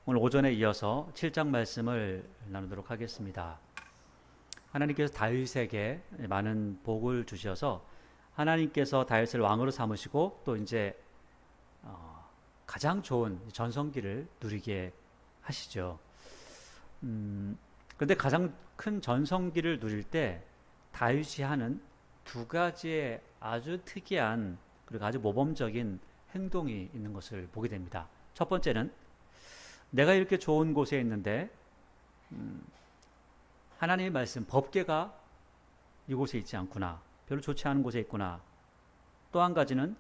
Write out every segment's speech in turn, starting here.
오늘 오전에 이어서 7장 말씀을 나누도록 하겠습니다. 하나님께서 다윗에게 많은 복을 주셔서 하나님께서 다윗을 왕으로 삼으시고 또 이제 가장 좋은 전성기를 누리게 하시죠. 그런데 가장 큰 전성기를 누릴 때 다윗이 하는 두 가지의 아주 특이한 그리고 아주 모범적인 행동이 있는 것을 보게 됩니다. 첫 번째는 내가 이렇게 좋은 곳에 있는데 하나님의 말씀, 법궤가 이곳에 있지 않구나. 별로 좋지 않은 곳에 있구나. 또 한 가지는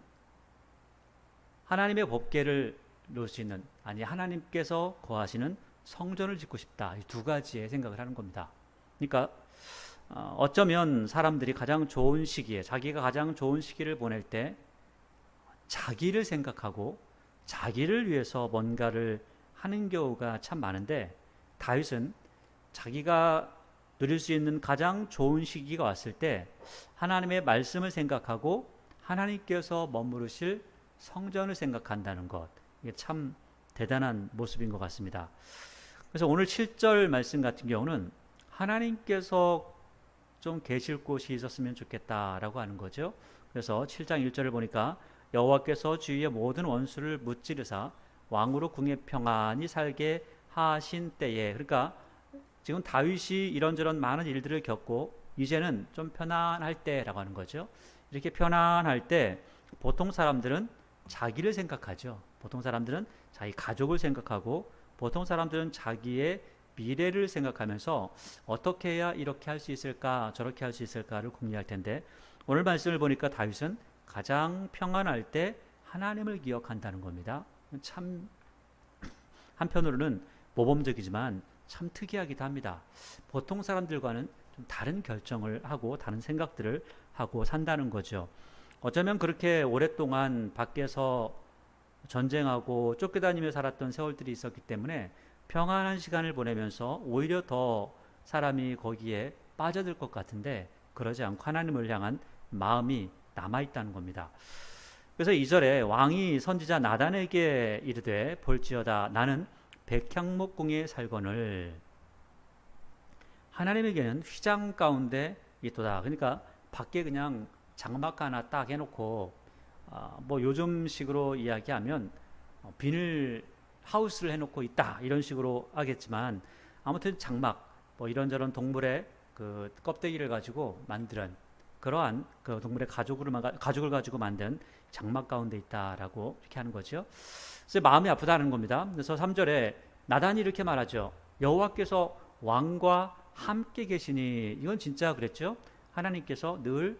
하나님의 법궤를 놓을 수 있는, 아니 하나님께서 거하시는 성전을 짓고 싶다. 이 두 가지의 생각을 하는 겁니다. 그러니까 어쩌면 사람들이 가장 좋은 시기에, 자기가 가장 좋은 시기를 보낼 때 자기를 생각하고 자기를 위해서 뭔가를 하는 경우가 참 많은데, 다윗은 자기가 누릴 수 있는 가장 좋은 시기가 왔을 때 하나님의 말씀을 생각하고 하나님께서 머무르실 성전을 생각한다는 것, 이게 참 대단한 모습인 것 같습니다. 그래서 오늘 7절 말씀 같은 경우는 하나님께서 좀 계실 곳이 있었으면 좋겠다라고 하는 거죠. 그래서 7장 1절을 보니까 여호와께서 주위의 모든 원수를 무찌르사 왕으로 궁에 평안히 살게 하신 때에, 그러니까 지금 다윗이 이런저런 많은 일들을 겪고 이제는 좀 편안할 때라고 하는 거죠. 이렇게 편안할 때 보통 사람들은 자기를 생각하죠. 보통 사람들은 자기 가족을 생각하고 보통 사람들은 자기의 미래를 생각하면서 어떻게 해야 이렇게 할 수 있을까 저렇게 할 수 있을까를 궁리할 텐데, 오늘 말씀을 보니까 다윗은 가장 평안할 때 하나님을 기억한다는 겁니다. 참 한편으로는 모범적이지만 참 특이하기도 합니다. 보통 사람들과는 좀 다른 결정을 하고 다른 생각들을 하고 산다는 거죠. 어쩌면 그렇게 오랫동안 밖에서 전쟁하고 쫓겨다니며 살았던 세월들이 있었기 때문에 평안한 시간을 보내면서 오히려 더 사람이 거기에 빠져들 것 같은데, 그러지 않고 하나님을 향한 마음이 남아있다는 겁니다. 그래서 2절에 왕이 선지자 나단에게 이르되 볼지어다 나는 백향목궁에 살거늘. 하나님에게는 휘장 가운데 있도다. 그러니까 밖에 그냥 장막 하나 딱 해놓고 뭐 요즘식으로 이야기하면 비닐 하우스를 해놓고 있다 이런 식으로 하겠지만, 아무튼 장막, 뭐 이런저런 동물의 그 껍데기를 가지고 만든 그러한 그 동물의 가죽을 가지고 만든 장막 가운데 있다라고 이렇게 하는 거죠. 그래서 마음이 아프다는 겁니다. 그래서 3절에 나단이 이렇게 말하죠. 여호와께서 왕과 함께 계시니. 이건 진짜 그랬죠. 하나님께서 늘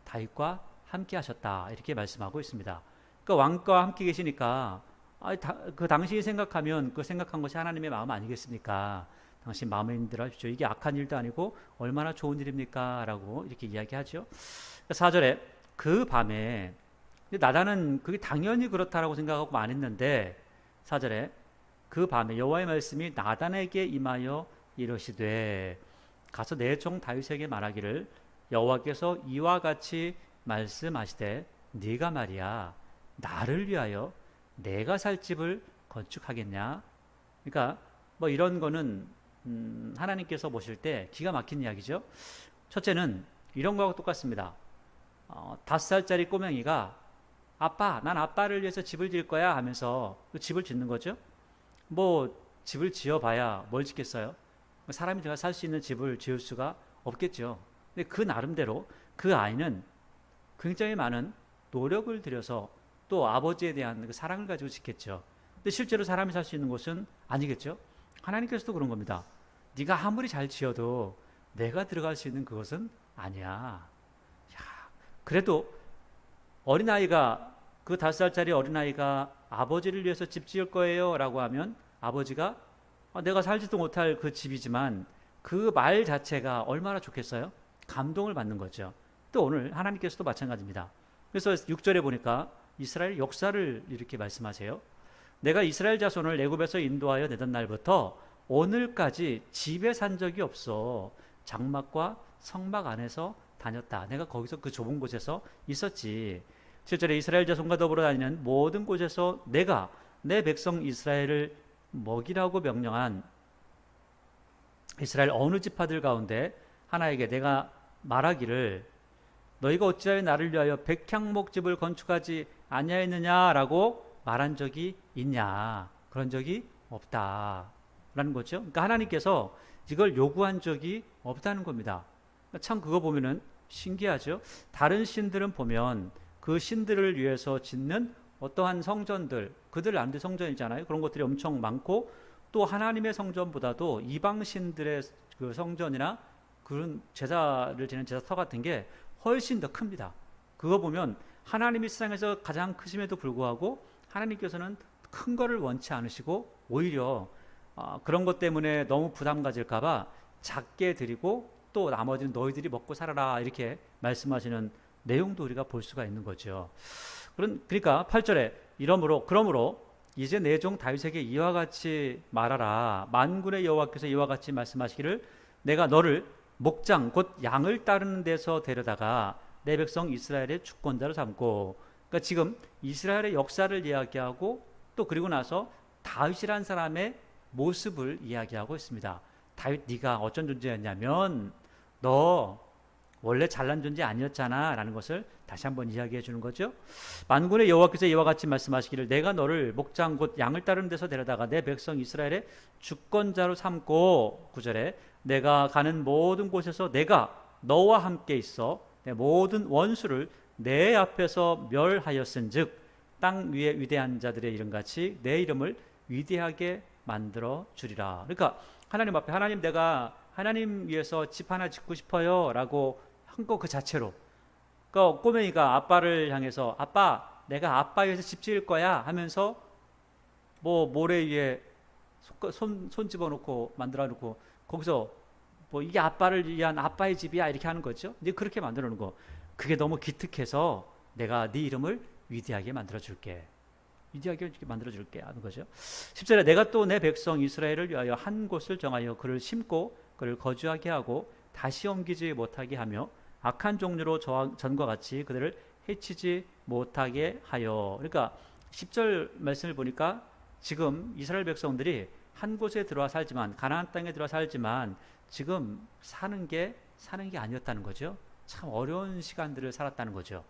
다윗과 함께 하셨다 이렇게 말씀하고 있습니다. 그러니까 왕과 함께 계시니까 그 당신이 생각하면 그 생각한 것이 하나님의 마음 아니겠습니까? 당신 마음에 있는 대로 하십시오. 이게 악한 일도 아니고 얼마나 좋은 일입니까? 라고 이렇게 이야기하죠. 4절에 그 밤에, 나단은 그게 당연히 그렇다라고 생각하고 안 했는데, 4절에 그 밤에 여호와의 말씀이 나단에게 임하여 이르시되 가서 내 종 다윗에게 말하기를 여호와께서 이와 같이 말씀하시되 네가 말이야 나를 위하여 내가 살 집을 건축하겠냐. 그러니까 뭐 이런 거는 하나님께서 보실 때 기가 막힌 이야기죠. 첫째는 이런 거하고 똑같습니다. 5살짜리 꼬맹이가 아빠, 난 아빠를 위해서 집을 지을 거야 하면서 그 집을 짓는 거죠. 뭐 집을 지어봐야 뭘 짓겠어요? 사람이 제가 살 수 있는 집을 지을 수가 없겠죠. 근데 그 나름대로 그 아이는 굉장히 많은 노력을 들여서 또 아버지에 대한 그 사랑을 가지고 짓겠죠. 근데 실제로 사람이 살 수 있는 곳은 아니겠죠. 하나님께서도 그런 겁니다. 네가 아무리 잘 지어도 내가 들어갈 수 있는 그것은 아니야. 그래도 어린아이가, 그 5살짜리 어린아이가 아버지를 위해서 집 지을 거예요 라고 하면 아버지가 내가 살지도 못할 그 집이지만 그 말 자체가 얼마나 좋겠어요? 감동을 받는 거죠. 또 오늘 하나님께서도 마찬가지입니다. 그래서 6절에 보니까 이스라엘 역사를 이렇게 말씀하세요. 내가 이스라엘 자손을 애굽에서 인도하여 내던 날부터 오늘까지 집에 산 적이 없어. 장막과 성막 안에서 다녔다. 내가 거기서 그 좁은 곳에서 있었지. 7절에 이스라엘 자손과 더불어 다니는 모든 곳에서 내가 내 백성 이스라엘을 먹이라고 명령한 이스라엘 어느 지파들 가운데 하나에게 내가 말하기를 너희가 어찌하여 나를 위하여 백향목집을 건축하지 아니하였느냐라고 말한 적이 있냐? 그런 적이 없다라는 거죠. 그러니까 하나님께서 이걸 요구한 적이 없다는 겁니다. 참 그거 보면은 신기하죠. 다른 신들은 보면 그 신들을 위해서 짓는 어떠한 성전들, 그들 안에 성전이잖아요. 그런 것들이 엄청 많고 또 하나님의 성전보다도 이방 신들의 그 성전이나 그런 제사를 지내는 제사터 같은 게 훨씬 더 큽니다. 그거 보면 하나님이 세상에서 가장 크심에도 불구하고 하나님께서는 큰 거를 원치 않으시고 오히려 그런 것 때문에 너무 부담 가질까봐 작게 드리고 또 나머지는 너희들이 먹고 살아라 이렇게 말씀하시는 내용도 우리가 볼 수가 있는 거죠. 그러니까 8절에 그러므로 이제 내 종 다윗에게 이와 같이 말하라. 만군의 여호와께서 이와 같이 말씀하시기를 내가 너를 목장 곧 양을 따르는 데서 데려다가 내 백성 이스라엘의 주권자로 삼고, 그러니까 지금 이스라엘의 역사를 이야기하고 또 그리고 나서 다윗이란 사람의 모습을 이야기하고 있습니다. 다윗 네가 어쩐 존재였냐면 너 원래 잘난 존재 아니었잖아 라는 것을 다시 한번 이야기해 주는 거죠. 만군의 여호와께서 이와 같이 말씀하시기를 내가 너를 목장 곧 양을 따르는 데서 데려다가 내 백성 이스라엘의 주권자로 삼고, 9절에 내가 가는 모든 곳에서 내가 너와 함께 있어 내 모든 원수를 내 앞에서 멸하였은즉 땅 위에 위대한 자들의 이름같이 내 이름을 위대하게 만들어 주리라. 그러니까 하나님 앞에 내가 하나님 위해서 집 하나 짓고 싶어요 라고 한 거 그 자체로, 그러니까 꼬맹이가 아빠를 향해서 아빠 내가 아빠 위해서 집 지을 거야 하면서 뭐 모래 위에 손 집어넣고 만들어 놓고 거기서 뭐 이게 아빠를 위한 아빠의 집이야 이렇게 하는 거죠. 이제 그렇게 만들어 놓은 거, 그게 너무 기특해서 내가 네 이름을 위대하게 만들어 줄게, 위대하게 만들어 줄게 하는 거죠. 10절에 내가 또 내 백성 이스라엘을 위하여 한 곳을 정하여 그를 심고 그를 거주하게 하고 다시 옮기지 못하게 하며 악한 종류로 전과 같이 그들을 해치지 못하게 하여. 그러니까 10절 말씀을 보니까 지금 이스라엘 백성들이 한 곳에 들어와 살지만, 가나안 땅에 들어와 살지만 지금 사는 게 아니었다는 거죠. 참 어려운 시간들을 살았다는 거죠.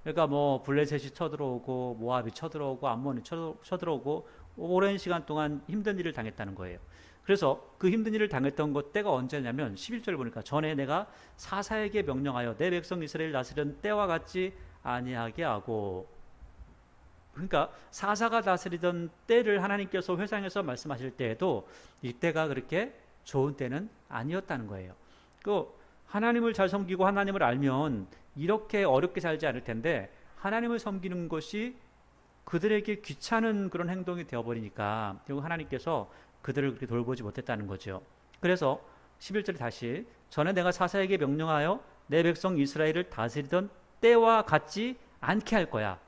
그러니까 뭐 블레셋이 쳐들어오고 모압이 쳐들어오고 암몬이 쳐들어오고 오랜 시간 동안 힘든 일을 당했다는 거예요. 그래서 그 힘든 일을 당했던 것 때가 언제냐면 11절 보니까 전에 내가 사사에게 명령하여 내 백성 이스라엘 다스리던 때와 같지 아니하게 하고, 그러니까 사사가 다스리던 때를 하나님께서 회상해서 말씀하실 때에도 이때가 그렇게 좋은 때는 아니었다는 거예요. 그 하나님을 잘 섬기고 하나님을 알면 이렇게 어렵게 살지 않을 텐데 하나님을 섬기는 것이 그들에게 귀찮은 그런 행동이 되어버리니까 결국 하나님께서 그들을 그렇게 돌보지 못했다는 거죠. 그래서 11절에 다시 전에 내가 사사에게 명령하여 내 백성 이스라엘을 다스리던 때와 같지 않게 할 거야.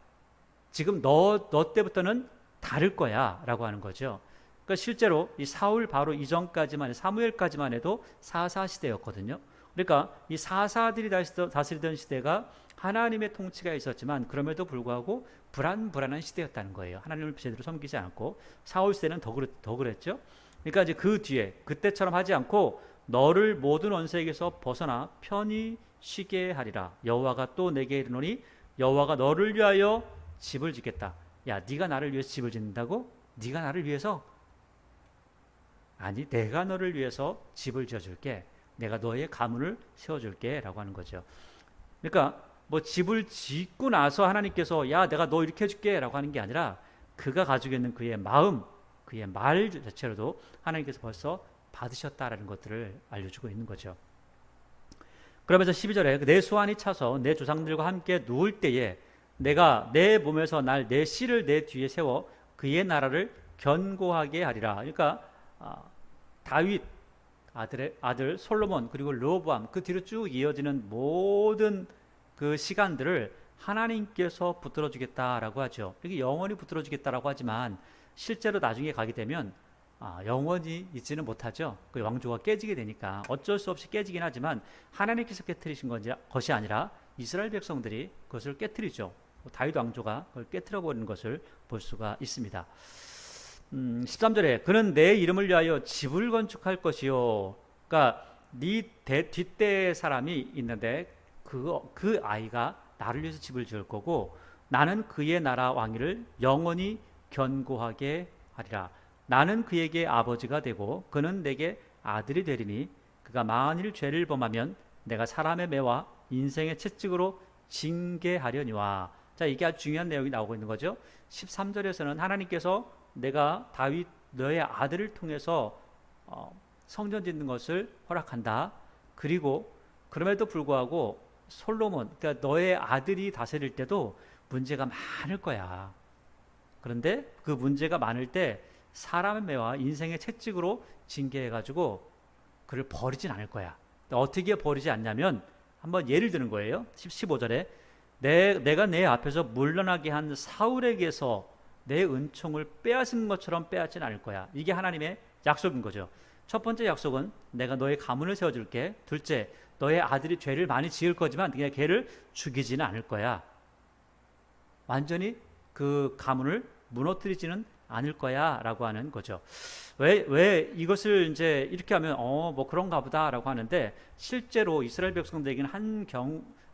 지금 너 때부터는 다를 거야 라고 하는 거죠. 그러니까 실제로 이 사울 바로 이전까지만, 사무엘까지만 해도 사사 시대였거든요. 그러니까 이 사사들이 다스리던 시대가 하나님의 통치가 있었지만 그럼에도 불구하고 불안한 시대였다는 거예요. 하나님을 제대로 섬기지 않고. 사울 시대는 더 그랬죠. 그러니까 이제 그 뒤에 그때처럼 하지 않고 너를 모든 원수에게서 벗어나 편히 쉬게 하리라. 여호와가 또 내게 이르노니 여호와가 너를 위하여 집을 짓겠다. 야, 네가 나를 위해서 집을 짓는다고? 네가 나를 위해서? 아니, 내가 너를 위해서 집을 지어줄게. 내가 너의 가문을 세워줄게 라고 하는 거죠. 그러니까 뭐 집을 짓고 나서 하나님께서 야 내가 너 이렇게 해줄게 라고 하는 게 아니라 그가 가지고 있는 그의 마음, 그의 말 자체로도 하나님께서 벌써 받으셨다라는 것들을 알려주고 있는 거죠. 그러면서 12절에 내 수완이 차서 내 조상들과 함께 누울 때에 내가 내 몸에서 내 씨를 내 뒤에 세워 그의 나라를 견고하게 하리라. 그러니까 다윗 아들 솔로몬 그리고 르호보암 그 뒤로 쭉 이어지는 모든 그 시간들을 하나님께서 붙들어 주겠다라고 하죠. 이게 영원히 붙들어 주겠다라고 하지만 실제로 나중에 가게 되면 영원히 있지는 못하죠. 그 왕조가 깨지게 되니까 어쩔 수 없이 깨지긴 하지만 하나님께서 깨트리신 것이 아니라 이스라엘 백성들이 그것을 깨트리죠. 다윗 왕조가 그걸 깨트려 버리는 것을 볼 수가 있습니다. 13절에 그는 내 이름을 위하여 집을 건축할 것이요. 그러니까 네 뒷대 사람이 있는데 그 아이가 나를 위해서 집을 지을 거고 나는 그의 나라 왕위를 영원히 견고하게 하리라. 나는 그에게 아버지가 되고 그는 내게 아들이 되리니 그가 만일 죄를 범하면 내가 사람의 매와 인생의 채찍으로 징계하려니와. 자, 이게 아주 중요한 내용이 나오고 있는 거죠. 13절에서는 하나님께서 내가 다윗 너의 아들을 통해서 성전 짓는 것을 허락한다. 그리고 그럼에도 불구하고 솔로몬, 그러니까 너의 아들이 다스릴 때도 문제가 많을 거야. 그런데 그 문제가 많을 때 사람의 매와 인생의 채찍으로 징계해가지고 그를 버리진 않을 거야. 어떻게 버리지 않냐면 한번 예를 드는 거예요. 15절에 내가 내 앞에서 물러나게 한 사울에게서 내 은총을 빼앗은 것처럼 빼앗진 않을 거야. 이게 하나님의 약속인 거죠. 첫 번째 약속은 내가 너의 가문을 세워줄게. 둘째, 너의 아들이 죄를 많이 지을 거지만 그냥 걔를 죽이지는 않을 거야. 완전히 그 가문을 무너뜨리지는 않을 거야 라고 하는 거죠. 왜 이것을 이제 이렇게 하면 뭐 그런가 보다 라고 하는데, 실제로 이스라엘 백성들에게는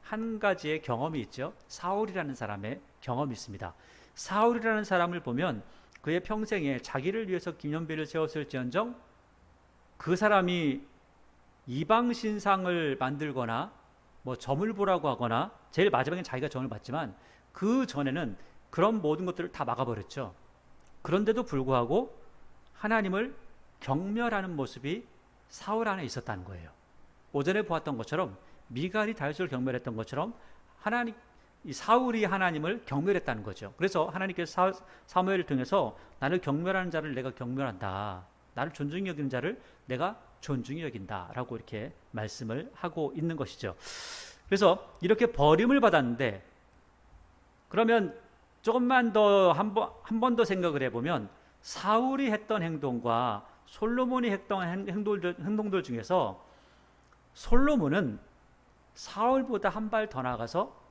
한 가지의 경험이 있죠. 사울이라는 사람의 경험이 있습니다. 사울이라는 사람을 보면 그의 평생에 자기를 위해서 기념비를 세웠을지언정 그 사람이 이방 신상을 만들거나 뭐 점을 보라고 하거나, 제일 마지막엔 자기가 점을 봤지만 그 전에는 그런 모든 것들을 다 막아버렸죠. 그런데도 불구하고 하나님을 경멸하는 모습이 사울 안에 있었다는 거예요. 오전에 보았던 것처럼 미갈이 다윗을 경멸했던 것처럼 이 사울이 하나님을 경멸했다는 거죠. 그래서 하나님께서 사무엘을 통해서 나를 경멸하는 자를 내가 경멸한다, 나를 존중히 여기는 자를 내가 존중히 여긴다 라고 이렇게 말씀을 하고 있는 것이죠. 그래서 이렇게 버림을 받았는데, 그러면 조금만 더 한 번 더 생각을 해보면 사울이 했던 행동과 솔로몬이 했던 행동들 중에서 솔로몬은 사울보다 한 발 더 나가서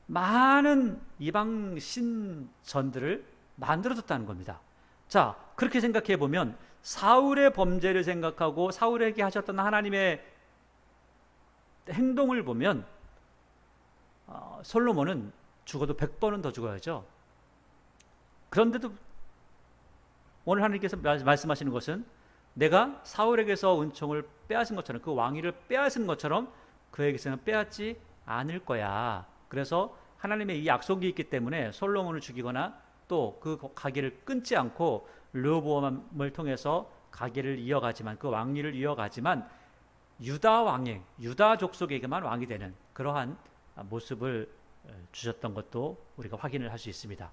많은 이방 신전들을 만들어줬다는 겁니다. 자, 그렇게 생각해 보면 사울의 범죄를 생각하고 사울에게 하셨던 하나님의 행동을 보면 솔로몬은 죽어도 100번은 더 죽어야죠. 그런데도 오늘 하나님께서 말씀하시는 것은 내가 사울에게서 은총을 빼앗은 것처럼, 그 왕위를 빼앗은 것처럼 그에게서는 빼앗지 않을 거야. 그래서 하나님의 이 약속이 있기 때문에 솔로몬을 죽이거나 또 그 가계를 끊지 않고 르호보암을 통해서 가계를 이어가지만, 그 왕위를 이어가지만 유다 족속에게만 왕이 되는 그러한 모습을 주셨던 것도 우리가 확인을 할 수 있습니다.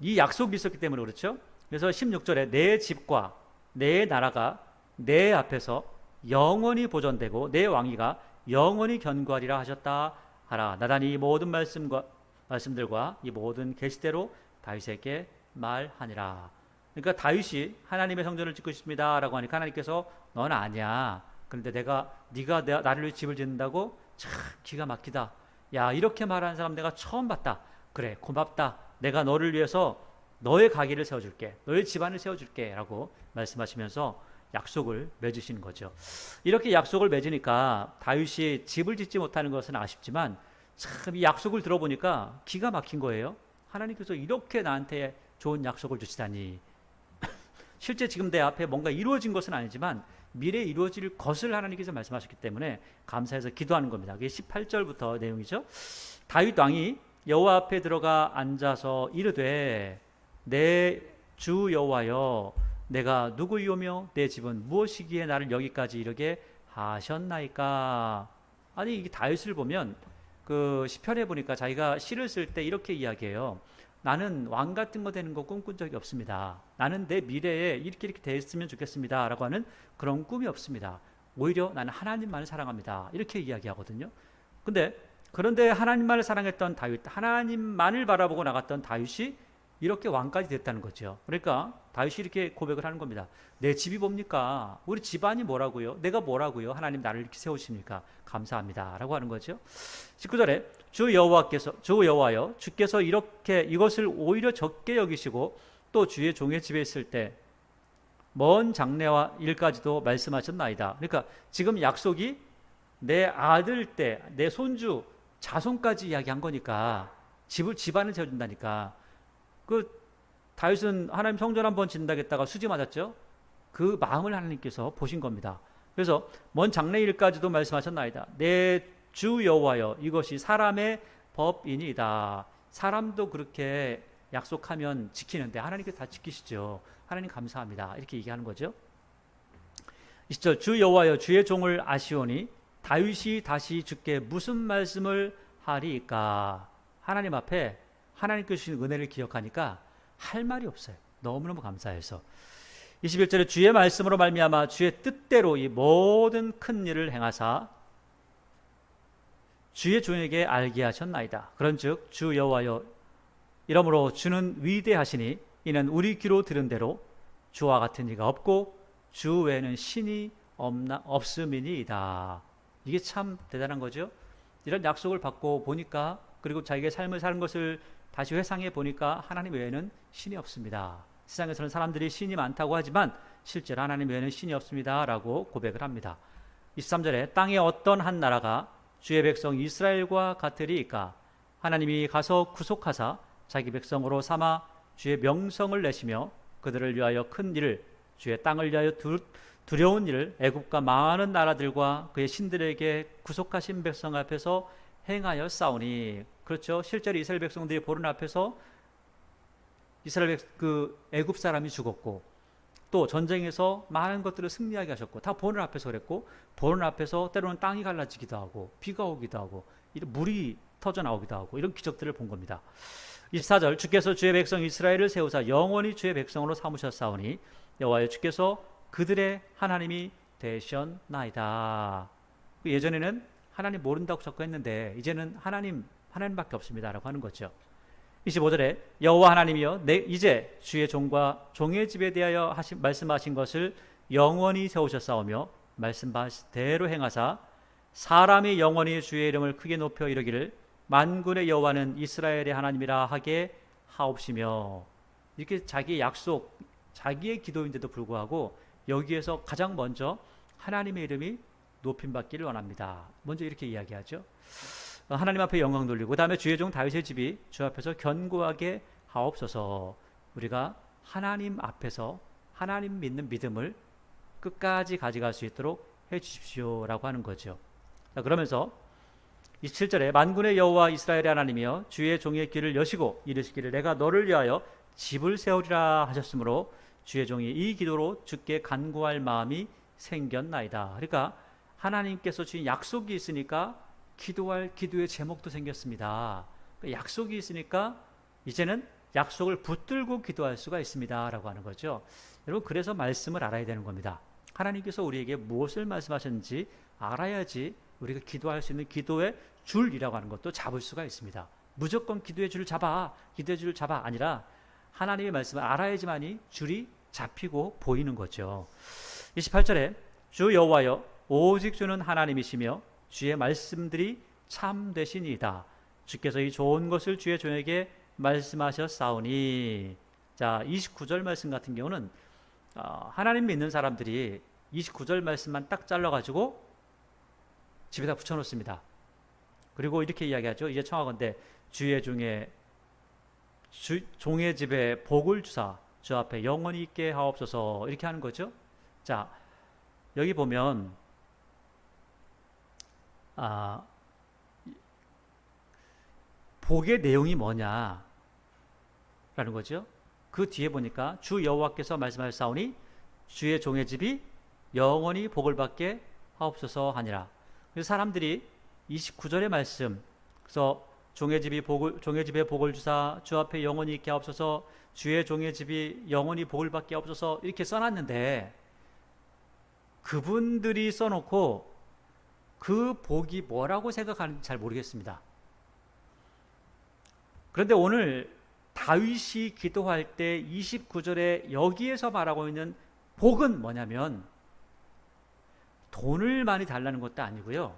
이 약속이 있었기 때문에 그렇죠. 그래서 16절에 내 집과 내 나라가 내 앞에서 영원히 보존되고 내 왕위가 영원히 견고하리라 하셨다 하라. 나단이 이 모든 말씀들과 이 모든 계시대로 다윗에게 말하니라. 그러니까 다윗이 하나님의 성전을 짓고 싶습니다 라고 하니까 하나님께서 넌 아니야. 그런데 네가 나를 위해 집을 짓는다고? 참 기가 막히다. 야, 이렇게 말하는 사람 내가 처음 봤다. 그래, 고맙다. 내가 너를 위해서 너의 가게를 세워줄게, 너의 집안을 세워줄게 라고 말씀하시면서 약속을 맺으시는 거죠. 이렇게 약속을 맺으니까 다윗이 집을 짓지 못하는 것은 아쉽지만 참 이 약속을 들어보니까 기가 막힌 거예요. 하나님께서 이렇게 나한테 좋은 약속을 주시다니. 실제 지금 내 앞에 뭔가 이루어진 것은 아니지만 미래에 이루어질 것을 하나님께서 말씀하셨기 때문에 감사해서 기도하는 겁니다. 그게 18절부터 내용이죠. 다윗 왕이 여호와 앞에 들어가 앉아서 이르되 내 주 여호와여, 내가 누구이오며 내 집은 무엇이기에 나를 여기까지 이르게 하셨나이까. 아니, 이게 다윗을 보면 그 시편에 보니까 자기가 시를 쓸 때 이렇게 이야기해요. 나는 왕 같은 거 되는 거 꿈꾼 적이 없습니다. 나는 내 미래에 이렇게 됐으면 좋겠습니다 라고 하는 그런 꿈이 없습니다. 오히려 나는 하나님만을 사랑합니다, 이렇게 이야기하거든요. 그런데 하나님만을 사랑했던 다윗, 하나님만을 바라보고 나갔던 다윗이 이렇게 왕까지 됐다는 거죠. 그러니까 다윗이 이렇게 고백을 하는 겁니다. 내 집이 뭡니까? 우리 집안이 뭐라고요? 내가 뭐라고요? 하나님 나를 이렇게 세우십니까? 감사합니다 라고 하는 거죠. 19절에 주 여호와여, 주께서 이것을 오히려 적게 여기시고 또 주의 종의 집에 있을 때 먼 장래와 일까지도 말씀하셨나이다. 그러니까 지금 약속이 내 아들 때, 내 손주, 자손까지 이야기한 거니까 집안을 세워준다니까. 그 다윗은 하나님 성전 한번 짓는다겠다가 수지 맞았죠. 그 마음을 하나님께서 보신 겁니다. 그래서 먼 장래 일까지도 말씀하셨나이다. 내 주 여호와여, 이것이 사람의 법이니이다. 사람도 그렇게 약속하면 지키는데 하나님께서 다 지키시죠. 하나님 감사합니다. 이렇게 얘기하는 거죠. 20절 주 여호와여, 주의 종을 아시오니 다윗이 다시 주께 무슨 말씀을 하리이까. 하나님 앞에 하나님께서 주신 은혜를 기억하니까 할 말이 없어요. 너무너무 감사해서. 21절에 주의 말씀으로 말미암아 주의 뜻대로 이 모든 큰 일을 행하사 주의 종에게 알게 하셨나이다. 그런즉 주 여호와여, 이러므로 주는 위대하시니 이는 우리 귀로 들은 대로 주와 같은 이가 없고 주 외에는 신이 없음이니이다. 이게 참 대단한 거죠. 이런 약속을 받고 보니까, 그리고 자기의 삶을 사는 것을 다시 회상해 보니까 하나님 외에는 신이 없습니다. 세상에서는 사람들이 신이 많다고 하지만 실제로 하나님 외에는 신이 없습니다 라고 고백을 합니다. 23절에 땅의 어떤 한 나라가 주의 백성 이스라엘과 같으리이까. 하나님이 가서 구속하사 자기 백성으로 삼아 주의 명성을 내시며 그들을 위하여 큰 일을, 주의 땅을 위하여 두려운 일을 애굽과 많은 나라들과 그의 신들에게 구속하신 백성 앞에서 행하여 싸우니. 그렇죠. 실제로 이스라엘 백성들이 보는 앞에서 애굽 사람이 죽었고, 또 전쟁에서 많은 것들을 승리하게 하셨고, 다 보는 앞에서 그랬고, 보는 앞에서 때로는 땅이 갈라지기도 하고 비가 오기도 하고 이런 물이 터져 나오기도 하고 이런 기적들을 본 겁니다. 24절 주께서 주의 백성 이스라엘을 세우사 영원히 주의 백성으로 삼으셨사오니 여호와여, 주께서 그들의 하나님이 되셨나이다. 예전에는 하나님 모른다고 자꾸 했는데 이제는 하나님밖에 없습니다 라고 하는 거죠. 25절에 여호와 하나님이여, 이제 주의 종과 종의 집에 대하여 말씀하신 것을 영원히 세우셨사오며 말씀하시대로 행하사 사람이 영원히 주의 이름을 크게 높여 이르기를 만군의 여호와는 이스라엘의 하나님이라 하게 하옵시며. 이렇게 자기의 약속, 자기의 기도인데도 불구하고 여기에서 가장 먼저 하나님의 이름이 높임받기를 원합니다. 먼저 이렇게 이야기하죠. 하나님 앞에 영광 돌리고, 그 다음에 주의 종 다윗의 집이 주 앞에서 견고하게 하옵소서. 우리가 하나님 앞에서 하나님 믿는 믿음을 끝까지 가져갈 수 있도록 해주십시오 라고 하는 거죠. 그러면서 27절에 만군의 여호와 이스라엘의 하나님이여, 주의 종의 귀를 여시고 이르시기를 내가 너를 위하여 집을 세우리라 하셨으므로 주의 종이 이 기도로 주께 간구할 마음이 생겼나이다. 그러니까 하나님께서 주신 약속이 있으니까 기도할 기도의 제목도 생겼습니다. 약속이 있으니까 이제는 약속을 붙들고 기도할 수가 있습니다 라고 하는 거죠. 여러분, 그래서 말씀을 알아야 되는 겁니다. 하나님께서 우리에게 무엇을 말씀하셨는지 알아야지 우리가 기도할 수 있는 기도의 줄이라고 하는 것도 잡을 수가 있습니다. 무조건 기도의 줄을 잡아 아니라 하나님의 말씀을 알아야지만이 줄이 잡히고 보이는 거죠. 28절에 주 여호와여, 오직 주는 하나님이시며 주의 말씀들이 참되시니이다. 주께서 이 좋은 것을 주의 종에게 말씀하셨사오니. 자, 29절 말씀 같은 경우는 하나님 믿는 사람들이 29절 말씀만 딱 잘라가지고 집에다 붙여놓습니다. 그리고 이렇게 이야기하죠. 이제 청하건대 주의 종의 집에 복을 주사 주 앞에 영원히 있게 하옵소서. 이렇게 하는 거죠. 자, 여기 보면 복의 내용이 뭐냐라는 거죠. 그 뒤에 보니까 주 여호와께서 말씀하셨사오니 주의 종의 집이 영원히 복을 받게 하옵소서 하니라. 그래서 사람들이 29절의 말씀, 그래서 종의 집에 복을 주사 주 앞에 영원히 있게 하옵소서, 주의 종의 집이 영원히 복을 받게 하옵소서 이렇게 써놨는데, 그분들이 써놓고 그 복이 뭐라고 생각하는지 잘 모르겠습니다. 그런데 오늘 다윗이 기도할 때 29절에 여기에서 말하고 있는 복은 뭐냐면 돈을 많이 달라는 것도 아니고요,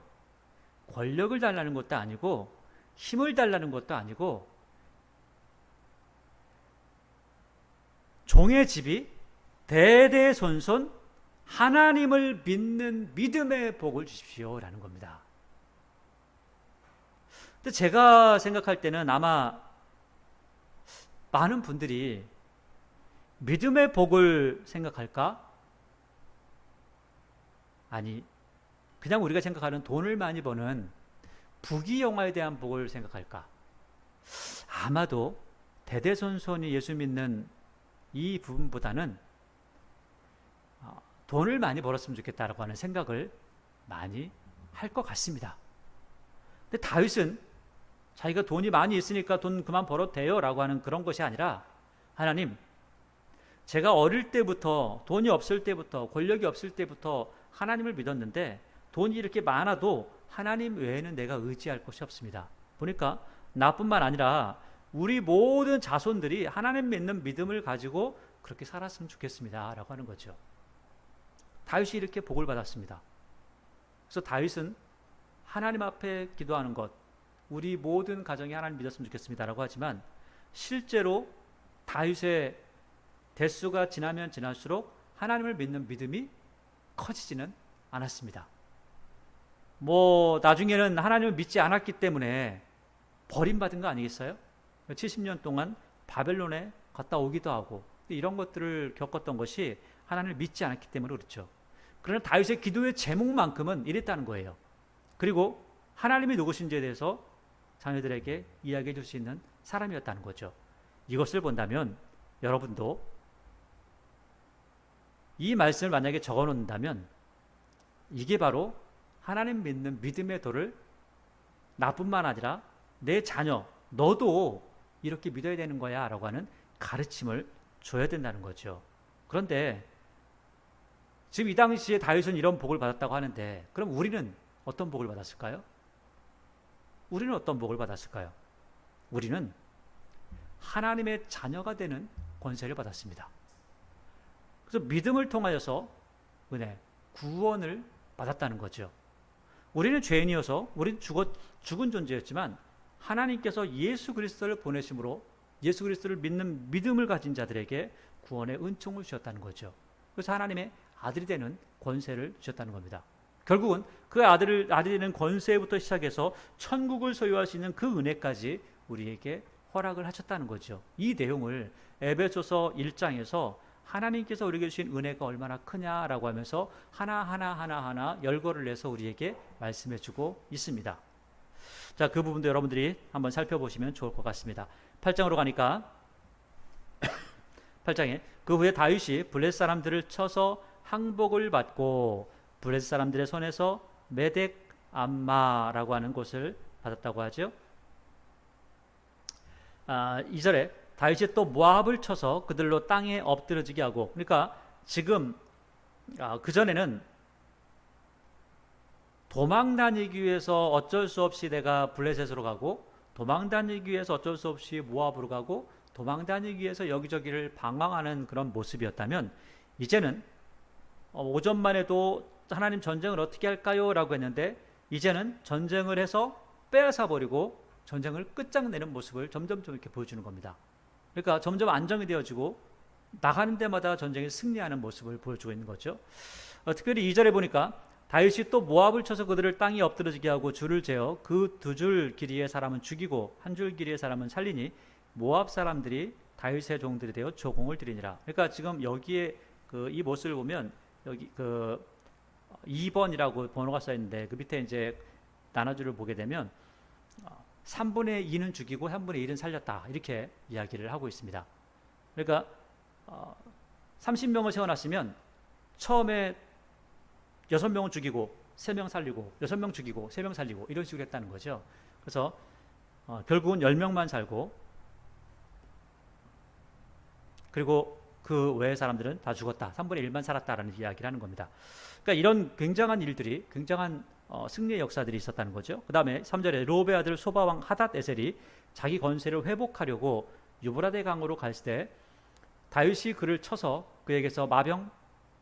권력을 달라는 것도 아니고, 힘을 달라는 것도 아니고, 종의 집이 대대손손 하나님을 믿는 믿음의 복을 주십시오라는 겁니다. 근데 제가 생각할 때는 아마 많은 분들이 믿음의 복을 생각할까? 아니, 그냥 우리가 생각하는 돈을 많이 버는 부귀영화에 대한 복을 생각할까? 아마도 대대손손이 예수 믿는 이 부분보다는 돈을 많이 벌었으면 좋겠다라고 하는 생각을 많이 할 것 같습니다. 근데 다윗은 자기가 돈이 많이 있으니까 돈 그만 벌어도 돼요 라고 하는 그런 것이 아니라, 하나님, 제가 어릴 때부터, 돈이 없을 때부터, 권력이 없을 때부터 하나님을 믿었는데 돈이 이렇게 많아도 하나님 외에는 내가 의지할 것이 없습니다. 보니까 나뿐만 아니라 우리 모든 자손들이 하나님 믿는 믿음을 가지고 그렇게 살았으면 좋겠습니다 라고 하는 거죠. 다윗이 이렇게 복을 받았습니다. 그래서 다윗은 하나님 앞에 기도하는 것, 우리 모든 가정이 하나님 믿었으면 좋겠습니다 라고 하지만, 실제로 다윗의 대수가 지나면 지날수록 하나님을 믿는 믿음이 커지지는 않았습니다. 나중에는 하나님을 믿지 않았기 때문에 버림받은 거 아니겠어요? 70년 동안 바벨론에 갔다 오기도 하고 이런 것들을 겪었던 것이 하나님을 믿지 않았기 때문에 그렇죠. 그러나 다윗의 기도의 제목만큼은 이랬다는 거예요. 그리고 하나님이 누구신지에 대해서 자녀들에게 이야기해 줄 수 있는 사람이었다는 거죠. 이것을 본다면 여러분도 이 말씀을 만약에 적어 놓는다면 이게 바로 하나님 믿는 믿음의 도를 나뿐만 아니라 내 자녀, 너도 이렇게 믿어야 되는 거야 라고 하는 가르침을 줘야 된다는 거죠. 그런데 지금 이 당시에 다윗은 이런 복을 받았다고 하는데, 그럼 우리는 어떤 복을 받았을까요? 우리는 어떤 복을 받았을까요? 우리는 하나님의 자녀가 되는 권세를 받았습니다. 그래서 믿음을 통하여서 은혜, 구원을 받았다는 거죠. 우리는 죄인이어서 우리는 죽은 존재였지만 하나님께서 예수 그리스도를 보내심으로 예수 그리스도를 믿는 믿음을 가진 자들에게 구원의 은총을 주셨다는 거죠. 그래서 하나님의 아들이 되는 권세를 주셨다는 겁니다. 결국은 그 아들이 되는 권세부터 시작해서 천국을 소유할 수 있는 그 은혜까지 우리에게 허락을 하셨다는 거죠. 이 내용을 에베소서 1장에서 하나님께서 우리에게 주신 은혜가 얼마나 크냐라고 하면서 하나하나 열거를 내서 우리에게 말씀해 주고 있습니다. 자, 그 부분도 여러분들이 한번 살펴보시면 좋을 것 같습니다. 8장으로 가니까 8장에 그 후에 다윗이 블레셋 사람들을 쳐서 항복을 받고 블레셋 사람들의 손에서 메덱 암마라고 하는 곳을 받았다고 하죠. 2절에 다윗이 또 모압을 쳐서 그들로 땅에 엎드러지게 하고, 그러니까 지금 그전에는 도망 다니기 위해서 어쩔 수 없이 내가 블레셋으로 가고, 도망 다니기 위해서 어쩔 수 없이 모압으로 가고, 도망 다니기 위해서 여기저기를 방황하는 그런 모습이었다면, 이제는 오전만 해도 하나님 전쟁을 어떻게 할까요? 라고 했는데 이제는 전쟁을 해서 빼앗아 버리고 전쟁을 끝장내는 모습을 점점 이렇게 보여주는 겁니다. 그러니까 점점 안정이 되어지고 나가는 데마다 전쟁에 승리하는 모습을 보여주고 있는 거죠. 특별히 2절에 보니까 다윗이 또 모압을 쳐서 그들을 땅에 엎드러지게 하고 줄을 재어 그 2줄 길이의 사람은 죽이고 1줄 길이의 사람은 살리니 모압 사람들이 다윗의 종들이 되어 조공을 드리니라. 그러니까 지금 여기에 이 모습을 보면 여기 2번이라고 번호가 써 있는데 그 밑에 이제 나눠줄을 보게 되면 3분의 2는 죽이고 3분의 1은 살렸다, 이렇게 이야기를 하고 있습니다. 그러니까 30명을 세워놨으면 처음에 6명은 죽이고 3명 살리고 6명 죽이고 3명 살리고 이런 식으로 했다는 거죠. 그래서 결국은 10명만 살고 그리고 그 외의 사람들은 다 죽었다, 3분의 1만 살았다라는 이야기를 하는 겁니다. 그러니까 이런 굉장한 일들이, 굉장한 승리의 역사들이 있었다는 거죠. 그 다음에 3절에 로베 아들 소바왕 하닷 에셀이 자기 권세를 회복하려고 유브라데 강으로 갈 때 다윗이 그를 쳐서 그에게서 마병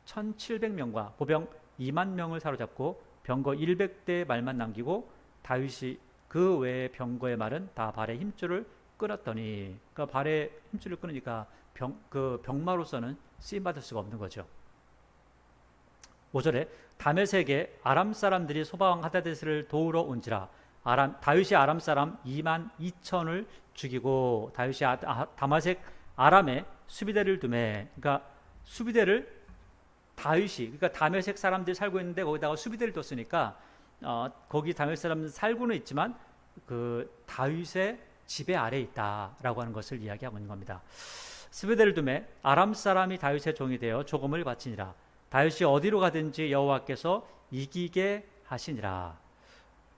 1700명과 보병 2만 명을 사로잡고 병거 100대 말만 남기고 다윗이 그 외의 병거의 말은 다 발의 힘줄을 끊었더니, 그러니까 발의 힘줄을 끊으니까 병마로서는 쓰임받을 수가 없는 거죠. 5절에 다메섹에 아람 사람들이 소바왕 하다데스를 도우러 온지라 다윗이 아람 사람 2만 2천을 죽이고 다윗이 다메섹 아람에 수비대를 두매. 그러니까 수비대를 그러니까 다메섹 사람들이 살고 있는데 거기다가 수비대를 뒀으니까 거기 다메섹 사람들 살고는 있지만 그 다윗의 지배 아래에 있다라고 하는 것을 이야기하고 있는 겁니다. 수비대를 두매 아람 사람이 다윗의 종이 되어 조금을 바치니라. 다윗이 어디로 가든지 여호와께서 이기게 하시니라.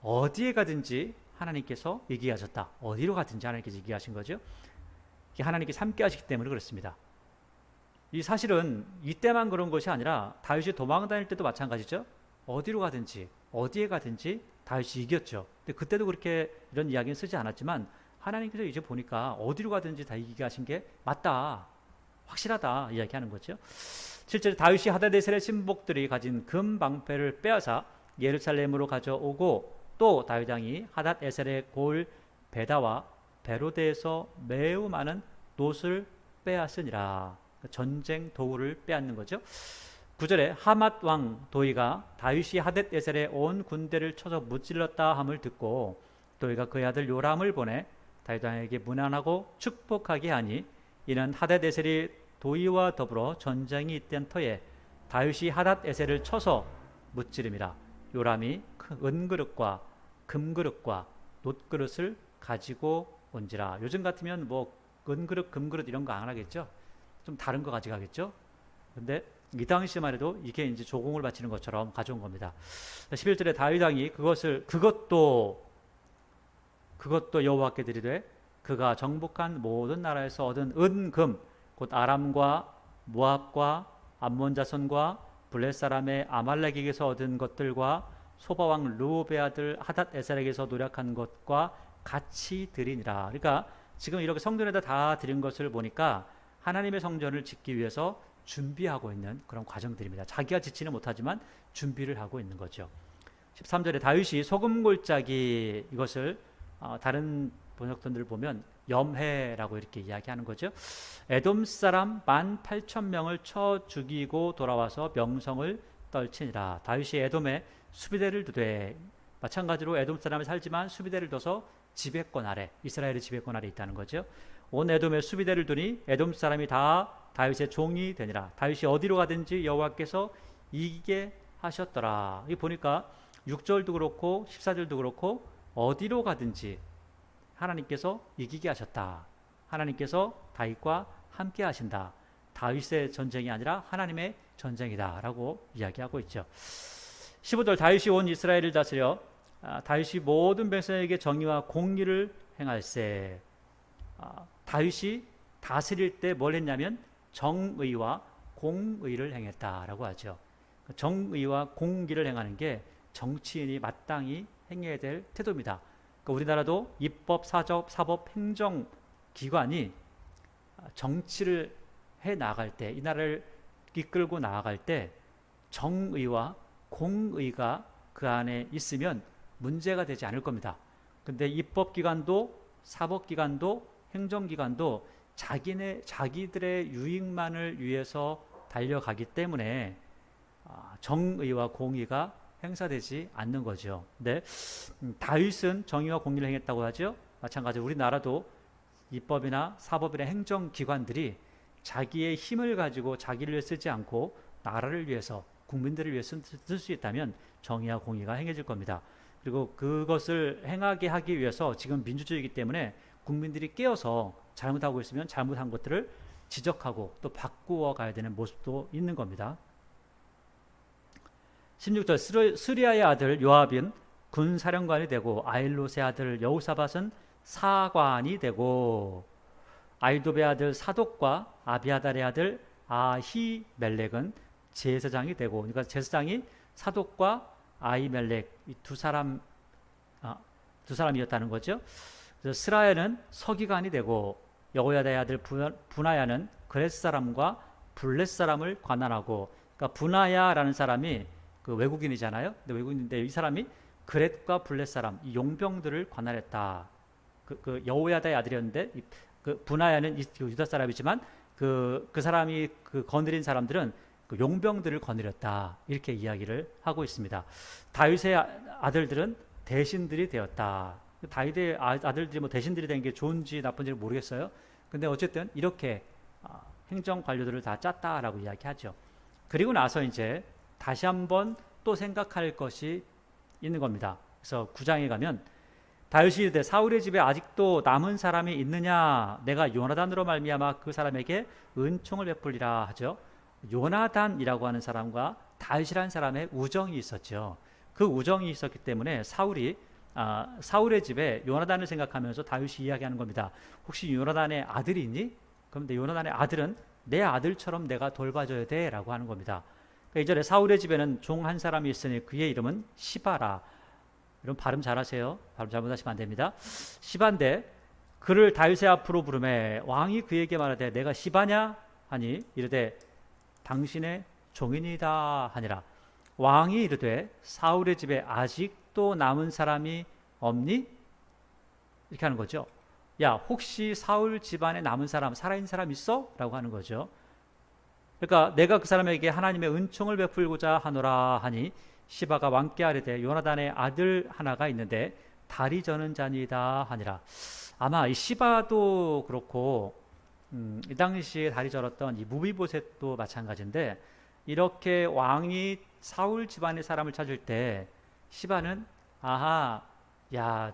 어디에 가든지 하나님께서 이기게 하셨다. 어디로 가든지 하나님께서 이기게 하신 거죠. 하나님께서 함께 하시기 때문에 그렇습니다. 이 사실은 이때만 그런 것이 아니라 다윗이 도망 다닐 때도 마찬가지죠. 어디로 가든지 어디에 가든지 다윗이 이겼죠. 근데 그때도 그렇게 이런 이야기는 쓰지 않았지만 하나님께서 이제 보니까 어디로 가든지 다 이기게 하신 게 맞다, 확실하다 이야기하는 거죠. 실제로 다윗이 하다데셀의 신복들이 가진 금 방패를 빼앗아 예루살렘으로 가져오고 또 다윗 왕이 하닷에셀의 고을 베다와 베로데에서 매우 많은 놋을 빼앗으니라. 전쟁 도구를 빼앗는 거죠. 9절에 하맛 왕 도이가 다윗이 하닷에셀에 온 군대를 쳐서 무찔렀다 함을 듣고 도이가 그의 아들 요람을 보내 다윗 왕에게 문안하고 축복하게 하니 이는 하닷에셀이 도이와 더불어 전쟁이 있던 터에 다윗이 하닷에셀을 쳐서 무찌름이라. 요람이 은그릇과 금그릇과 놋그릇을 가지고 온지라. 요즘 같으면 뭐 은그릇 금그릇 이런 거 안 하겠죠. 좀 다른 거 가져가겠죠. 근데 이 당시만 해도 이게 이제 조공을 바치는 것처럼 가져온 겁니다. 11절에 다윗 왕이 그것도 여호와께 드리되 그가 정복한 모든 나라에서 얻은 은금 곧 아람과 모압과 암몬 자손과 블렛 사람의 아말렉에게서 얻은 것들과 소바왕 르호베 아들 하닷에셀에게서 노력한 것과 같이 드리니라. 그러니까 지금 이렇게 성전에다 다 드린 것을 보니까 하나님의 성전을 짓기 위해서 준비하고 있는 그런 과정들입니다. 자기가 짓지는 못하지만 준비를 하고 있는 거죠. 13절에 다윗이 소금 골짜기, 이것을 다른 번역본들을 보면 염해라고 이렇게 이야기하는 거죠. 에돔 사람 18,000명을 쳐 죽이고 돌아와서 명성을 떨치니라. 다윗이 에돔에 수비대를 두되, 마찬가지로 에돔 사람이 살지만 수비대를 둬서 지배권 아래, 이스라엘의 지배권 아래 있다는 거죠. 온 에돔에 수비대를 두니 에돔 사람이 다 다윗의 종이 되니라. 다윗이 어디로 가든지 여호와께서 이기게 하셨더라. 이 보니까 6절도 그렇고 14절도 그렇고 어디로 가든지 하나님께서 이기게 하셨다. 하나님께서 다윗과 함께 하신다. 다윗의 전쟁이 아니라 하나님의 전쟁이다 라고 이야기하고 있죠. 15절 다윗이 온 이스라엘을 다스려 다윗이 모든 백성에게 정의와 공의를 행할세. 다윗이 다스릴 때 뭘 했냐면 정의와 공의를 행했다라고 하죠. 정의와 공의를 행하는 게 정치인이 마땅히 행해야 될 태도입니다. 그러니까 우리나라도 입법, 사법, 행정기관이 정치를 해 나갈 때, 이 나라를 이끌고 나아갈 때 정의와 공의가 그 안에 있으면 문제가 되지 않을 겁니다. 근데 입법기관도 사법기관도 행정기관도 자기들의 유익만을 위해서 달려가기 때문에 정의와 공의가 행사되지 않는 거죠. 근데 다윗은 정의와 공의를 행했다고 하죠. 마찬가지로 우리나라도 입법이나 사법이나 행정기관들이 자기의 힘을 가지고 자기를 위해 쓰지 않고 나라를 위해서, 국민들을 위해 쓸 수 있다면 정의와 공의가 행해질 겁니다. 그리고 그것을 행하게 하기 위해서 지금 민주주의이기 때문에 국민들이 깨어서 잘못하고 있으면 잘못한 것들을 지적하고 또 바꾸어 가야 되는 모습도 있는 겁니다. 16절 스리아의 아들 요압은 군사령관이 되고 아일롯의 아들 여호사밧은 사관이 되고 아이도베의 아들 사독과 아비아달의 아들 아히멜렉은 제사장이 되고, 그러니까 제사장이 사독과 아히멜렉 이 두 사람이었다는 거죠. 그래서 스라야는 서기관이 되고 여호야다의 아들 분하야는 그렛 사람과 블렛 사람을 관할하고, 그러니까 분하야라는 사람이 그 외국인이잖아요. 근데 외국인인데 이 사람이 그렛과 블렛 사람, 이 용병들을 관할했다. 그 여호야다의 아들이었는데 그 분하야는 유다 사람이지만 그 사람이 거느린 사람들은 그 용병들을 거느렸다, 이렇게 이야기를 하고 있습니다. 다윗의 아들들은 대신들이 되었다. 다윗의 아들들이 뭐 대신들이 된 게 좋은지 나쁜지는 모르겠어요. 근데 어쨌든 이렇게 행정 관료들을 다 짰다라고 이야기하죠. 그리고 나서 이제 다시 한번 또 생각할 것이 있는 겁니다. 그래서 9장에 가면 다윗이 이르되 사울의 집에 아직도 남은 사람이 있느냐, 내가 요나단으로 말미암아 그 사람에게 은총을 베풀리라 하죠. 요나단이라고 하는 사람과 다윗이라는 사람의 우정이 있었죠. 그 우정이 있었기 때문에 사울의 집에 요나단을 생각하면서 다윗이 이야기하는 겁니다. 혹시 요나단의 아들이 있니? 그럼 요나단의 아들은 내 아들처럼 내가 돌봐줘야 돼 라고 하는 겁니다. 그러니까 이전에 사울의 집에는 종 한 사람이 있으니 그의 이름은 시바라. 여러분 발음 잘하세요. 발음 잘못하시면 안 됩니다. 시바인데 그를 다윗의 앞으로 부르매 왕이 그에게 말하되 내가 시바냐 하니 이르되 당신의 종인이다 하니라. 왕이 이르되 사울의 집에 아직도 남은 사람이 없니? 이렇게 하는 거죠. 야, 혹시 사울 집안에 남은 사람, 살아있는 사람 있어? 라고 하는 거죠. 그러니까 내가 그 사람에게 하나님의 은총을 베풀고자 하노라 하니 시바가 왕께 아뢰되 요나단의 아들 하나가 있는데 다리 저는 자니이다 하니라. 아마 이 시바도 그렇고 이 당시에 다리 저렸던 이 무비보셋도 마찬가지인데, 이렇게 왕이 사울 집안의 사람을 찾을 때 시바는 아하, 야,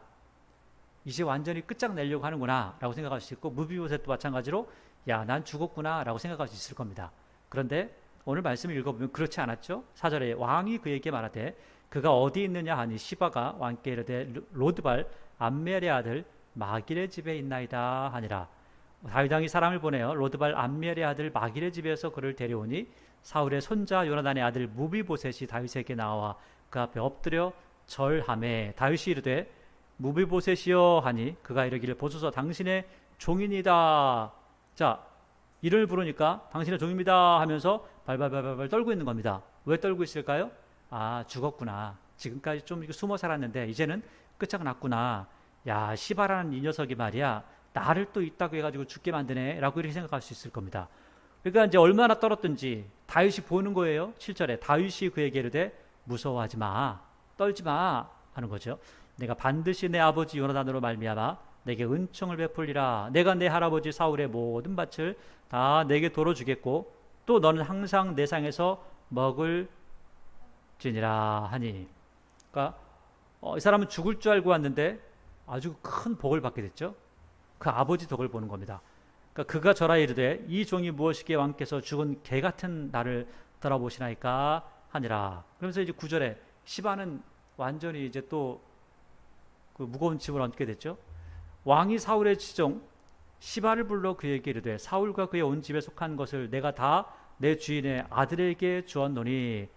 이제 완전히 끝장내려고 하는구나 라고 생각할 수 있고, 무비보셋도 마찬가지로 야, 난 죽었구나 라고 생각할 수 있을 겁니다. 그런데 오늘 말씀을 읽어보면 그렇지 않았죠. 4절에 왕이 그에게 말하되 그가 어디 있느냐 하니 시바가 왕께 이르되 로드발 암멜의 아들 마길의 집에 있나이다 하니라. 다윗 왕이 사람을 보내어 로드발 암멜의 아들 마길의 집에서 그를 데려오니 사울의 손자 요나단의 아들 무비보셋이 다윗에게 나와 그 앞에 엎드려 절하매 다윗이 이르되 무비보셋이여 하니 그가 이르기를 보소서 당신의 종인이다. 자, 이름을 부르니까 당신의 종입니다 하면서 발발발발 떨고 있는 겁니다. 왜 떨고 있을까요? 아, 죽었구나. 지금까지 좀 숨어 살았는데 이제는 끝장났구나. 야, 시바라는 이 녀석이 말이야, 나를 또 있다고 해가지고 죽게 만드네 라고 이렇게 생각할 수 있을 겁니다. 그러니까 이제 얼마나 떨었든지 다윗이 보는 거예요. 7절에 다윗이 그에게 이르되 무서워하지 마, 떨지 마 하는 거죠. 내가 반드시 내 아버지 요나단으로 말미암아 내게 은총을 베풀리라. 내가 내 할아버지 사울의 모든 밭을 다 내게 도로 주겠고 또 너는 항상 내 상에서 먹을 지니라 하니. 그러니까 이 사람은 죽을 줄 알고 왔는데 아주 큰 복을 받게 됐죠. 그 아버지 덕을 보는 겁니다. 그러니까 그가 절하 이르되 이 종이 무엇이기에 왕께서 죽은 개 같은 나를 돌아보시나이까 하니라. 그러면서 이제 9절에 시바는 완전히 이제 또 그 무거운 짐을 얹게 됐죠. 왕이 사울의 지종 시바를 불러 그에게 이르되 사울과 그의 온 집에 속한 것을 내가 다 내 주인의 아들에게 주었노니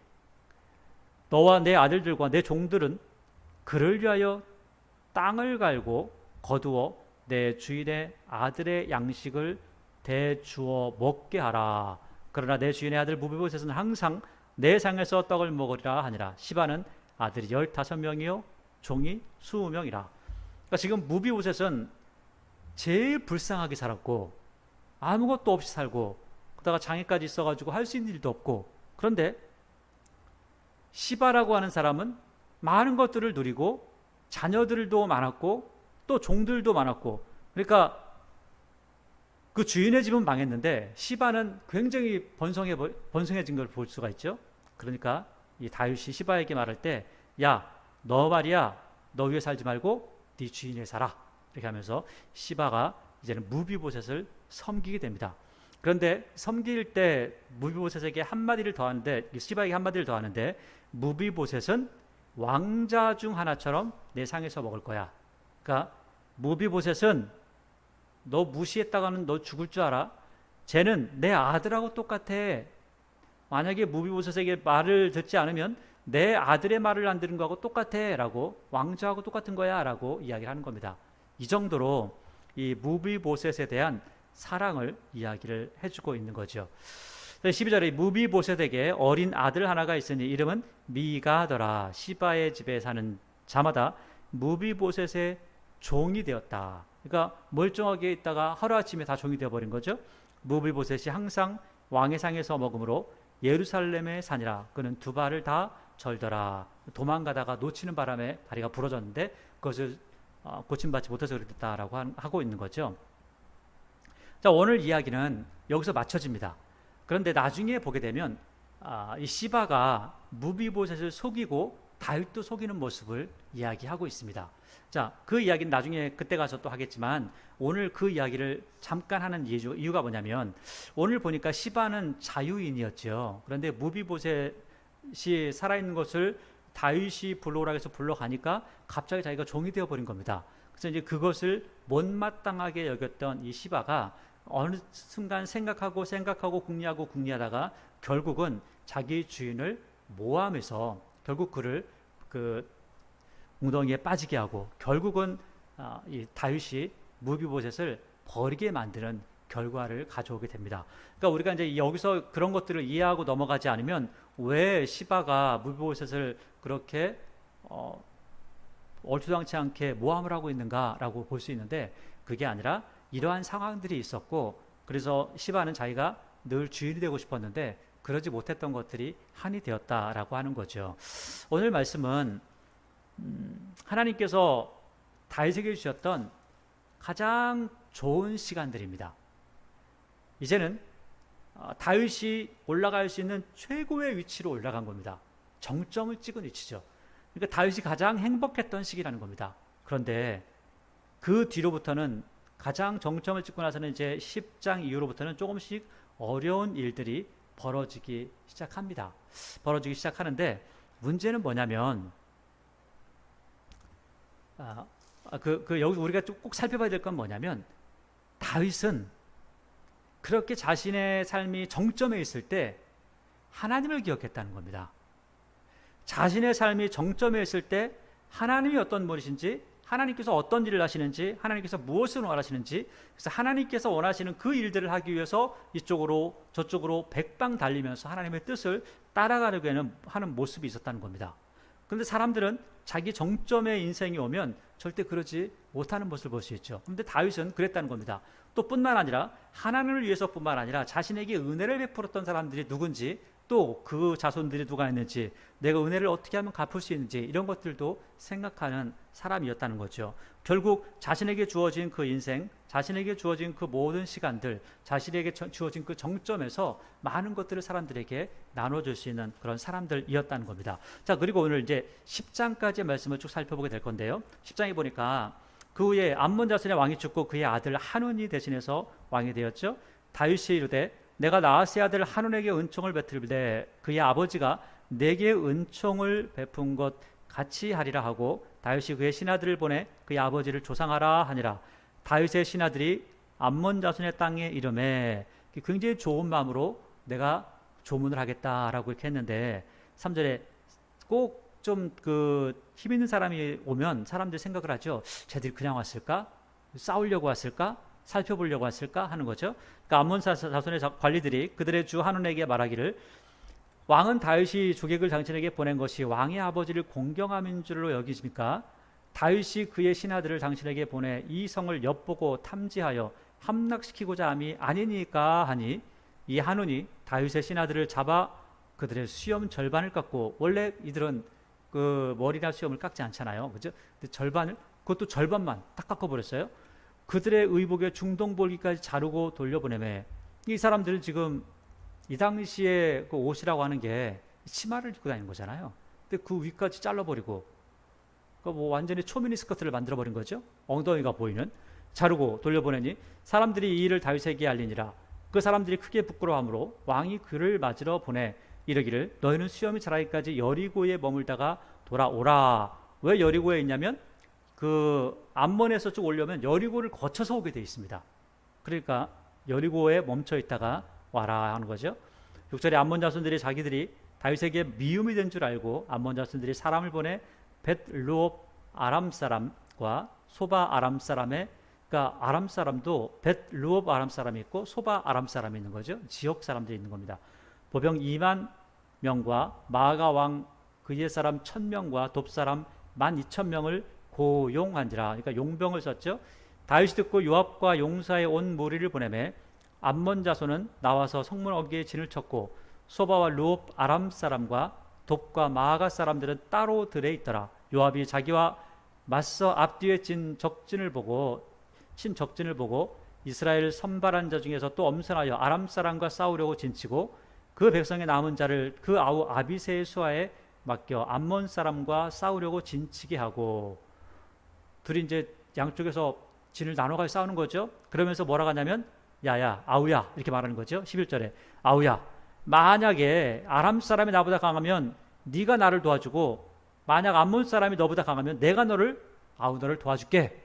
너와 내 아들들과 내 종들은 그를 위하여 땅을 갈고 거두어 내 주인의 아들의 양식을 대주어 먹게 하라. 그러나 내 주인의 아들 무비보셋은 항상 내 상에서 떡을 먹으리라 하니라. 시바는 아들이 15명이요 종이 20명이라. 그러니까 지금 무비보셋은 제일 불쌍하게 살았고 아무것도 없이 살고 그러다가 장애까지 있어가지고 할 수 있는 일도 없고, 그런데 시바라고 하는 사람은 많은 것들을 누리고 자녀들도 많았고 또 종들도 많았고, 그러니까 그 주인의 집은 망했는데 시바는 굉장히 번성해진 걸 볼 수가 있죠. 그러니까 이 다윗이 시바에게 말할 때 야, 너 말이야, 너 위에 살지 말고 네 주인 위에 살아 이렇게 하면서 시바가 이제는 무비보셋을 섬기게 됩니다. 그런데 섬길 때 무비보셋에게 한마디를 더하는데, 시바에게 한마디를 더하는데 무비보셋은 왕자 중 하나처럼 내 상에서 먹을 거야. 그러니까 무비보셋은 너 무시했다가는 너 죽을 줄 알아? 쟤는 내 아들하고 똑같아. 만약에 무비보셋에게 말을 듣지 않으면 내 아들의 말을 안 들은 거하고 똑같아 라고, 왕자하고 똑같은 거야 라고 이야기를 하는 겁니다. 이 정도로 이 무비보셋에 대한 사랑을 이야기를 해주고 있는 거죠. 12절에 무비보셋에게 어린 아들 하나가 있으니 이름은 미가더라. 시바의 집에 사는 자마다 무비보셋의 종이 되었다. 그러니까 멀쩡하게 있다가 하루아침에 다 종이 되어버린 거죠. 무비보셋이 항상 왕의 상에서 먹으므로 예루살렘의 산이라 그는 두 발을 다 절더라. 도망가다가 놓치는 바람에 다리가 부러졌는데 그것을 고침받지 못해서 그랬다라고 하고 있는 거죠. 자, 오늘 이야기는 여기서 마쳐집니다. 그런데 나중에 보게 되면 이 시바가 무비보셋을 속이고 다윗도 속이는 모습을 이야기하고 있습니다. 자, 그 이야기는 나중에 그때 가서 또 하겠지만 오늘 그 이야기를 잠깐 하는 이유가 뭐냐면 오늘 보니까 시바는 자유인이었죠. 그런데 무비보셋이 살아있는 것을 다윗이 불러오라 해서 불러가니까 갑자기 자기가 종이 되어버린 겁니다. 그래서 이제 그것을 못마땅하게 여겼던 이 시바가 어느 순간 생각하고 궁리하다가 결국은 자기 주인을 모함해서 결국 그를 그 웅덩이에 빠지게 하고 결국은 이 다윗이 무비보셋을 버리게 만드는 결과를 가져오게 됩니다. 그러니까 우리가 이제 여기서 그런 것들을 이해하고 넘어가지 않으면 왜 시바가 무비보셋을 그렇게 얼토당치 않게 모함을 하고 있는가라고 볼 수 있는데 그게 아니라 이러한 상황들이 있었고 그래서 시바는 자기가 늘 주인이 되고 싶었는데 그러지 못했던 것들이 한이 되었다라고 하는 거죠. 오늘 말씀은 하나님께서 다윗에게 주셨던 가장 좋은 시간들입니다. 이제는 다윗이 올라갈 수 있는 최고의 위치로 올라간 겁니다. 정점을 찍은 위치죠. 그러니까 다윗이 가장 행복했던 시기라는 겁니다. 그런데 그 뒤로부터는 가장 정점을 찍고 나서는 이제 10장 이후로부터는 조금씩 어려운 일들이 벌어지기 시작합니다. 벌어지기 시작하는데 문제는 뭐냐면 여기서 우리가 꼭 살펴봐야 될 건 뭐냐면 다윗은 그렇게 자신의 삶이 정점에 있을 때 하나님을 기억했다는 겁니다. 자신의 삶이 정점에 있을 때 하나님이 어떤 분이신지 하나님께서 어떤 일을 하시는지 하나님께서 무엇을 원하시는지 그래서 하나님께서 원하시는 그 일들을 하기 위해서 이쪽으로 저쪽으로 백방 달리면서 하나님의 뜻을 따라가려고 하는 모습이 있었다는 겁니다. 그런데 사람들은 자기 정점의 인생이 오면 절대 그러지 못하는 모습을 볼 수 있죠. 그런데 다윗은 그랬다는 겁니다. 또 뿐만 아니라 하나님을 위해서뿐만 아니라 자신에게 은혜를 베풀었던 사람들이 누군지 또 그 자손들이 누가 있는지 내가 은혜를 어떻게 하면 갚을 수 있는지 이런 것들도 생각하는 사람이었다는 거죠. 결국 자신에게 주어진 그 인생, 자신에게 주어진 그 모든 시간들, 자신에게 주어진 그 정점에서 많은 것들을 사람들에게 나눠줄 수 있는 그런 사람들이었다는 겁니다. 자, 그리고 오늘 이제 10장까지의 말씀을 쭉 살펴보게 될 건데요. 10장에 보니까 그 후에 암몬 자손의 왕이 죽고 그의 아들 한운이 대신해서 왕이 되었죠. 다윗이 이르되 내가 나아스의 아들 한운에게 은총을 베풀되 그의 아버지가 내게 은총을 베푼 것 같이 하리라 하고 다윗이 그의 신하들을 보내 그의 아버지를 조상하라 하니라. 다윗의 신하들이 암몬 자손의 땅에 이름에 굉장히 좋은 마음으로 내가 조문을 하겠다라고 이렇게 했는데 3절에 꼭 좀 그 힘 있는 사람이 오면 사람들이 생각을 하죠. 쟤들이 그냥 왔을까? 싸우려고 왔을까? 살펴보려고 왔을까? 하는 거죠. 그러니까 암몬 자손의 관리들이 그들의 주 한운에게 말하기를 왕은 다윗이 조객을 당신에게 보낸 것이 왕의 아버지를 공경함인 줄로 여기십니까? 다윗이 그의 신하들을 당신에게 보내 이 성을 엿보고 탐지하여 함락시키고자 함이 아니니까 하니 이 한운이 다윗의 신하들을 잡아 그들의 수염 절반을 깎고 원래 이들은 그 머리나 수염을 깎지 않잖아요. 그죠? 근데 그것도 절반만 딱 깎아버렸어요. 그들의 의복에 중동볼기까지 자르고 돌려보내매 이 사람들은 지금 이 당시에 그 옷이라고 하는 게 치마를 입고 다니는 거잖아요. 근데 그 위까지 잘라버리고 뭐 완전히 초미니 스커트를 만들어버린 거죠. 엉덩이가 보이는 자르고 돌려보내니 사람들이 이 일을 다윗에게 알리니라. 그 사람들이 크게 부끄러워하므로 왕이 그를 맞으러 보내 이르기를 너희는 수염이 자라기까지 여리고에 머물다가 돌아오라. 왜 여리고에 있냐면 그 암몬에서 쭉 오려면 여리고를 거쳐서 오게 돼 있습니다. 그러니까 여리고에 멈춰 있다가 와라 하는 거죠. 6절에 암몬 자손들이 자기들이 다윗에게 미움이 된 줄 알고 암몬 자손들이 사람을 보내 벳르옵 아람 사람과 소바 아람 사람의 그러니까 아람 사람도 벳르옵 아람 사람이 있고 소바 아람 사람이 있는 거죠. 지역 사람들이 있는 겁니다. 보병 2만 명과 마아가 왕 그의 사람 1000명과 돕 사람 12,000명을 고용한지라. 그러니까 용병을 썼죠. 다윗이 듣고 요압과 용사의 온 무리를 보내매 암몬 자손은 나와서 성문 어귀에 진을 쳤고 소바와 르옵 아람 사람과 돕과 마아가 사람들은 따로 들에 있더라. 요압이 자기와 맞서 앞뒤에 친 적진을 보고 이스라엘 선발한 자 중에서 또 엄선하여 아람 사람과 싸우려고 진치고 그 백성의 남은 자를 그 아우 아비새의 수하에 맡겨 암몬 사람과 싸우려고 진치게 하고, 둘이 이제 양쪽에서 진을 나눠가지고 싸우는 거죠. 그러면서 뭐라고 하냐면 야야 아우야 이렇게 말하는 거죠. 11절에 아우야, 만약에 아람 사람이 나보다 강하면 네가 나를 도와주고, 만약 암몬 사람이 너보다 강하면 내가 너를 도와줄게,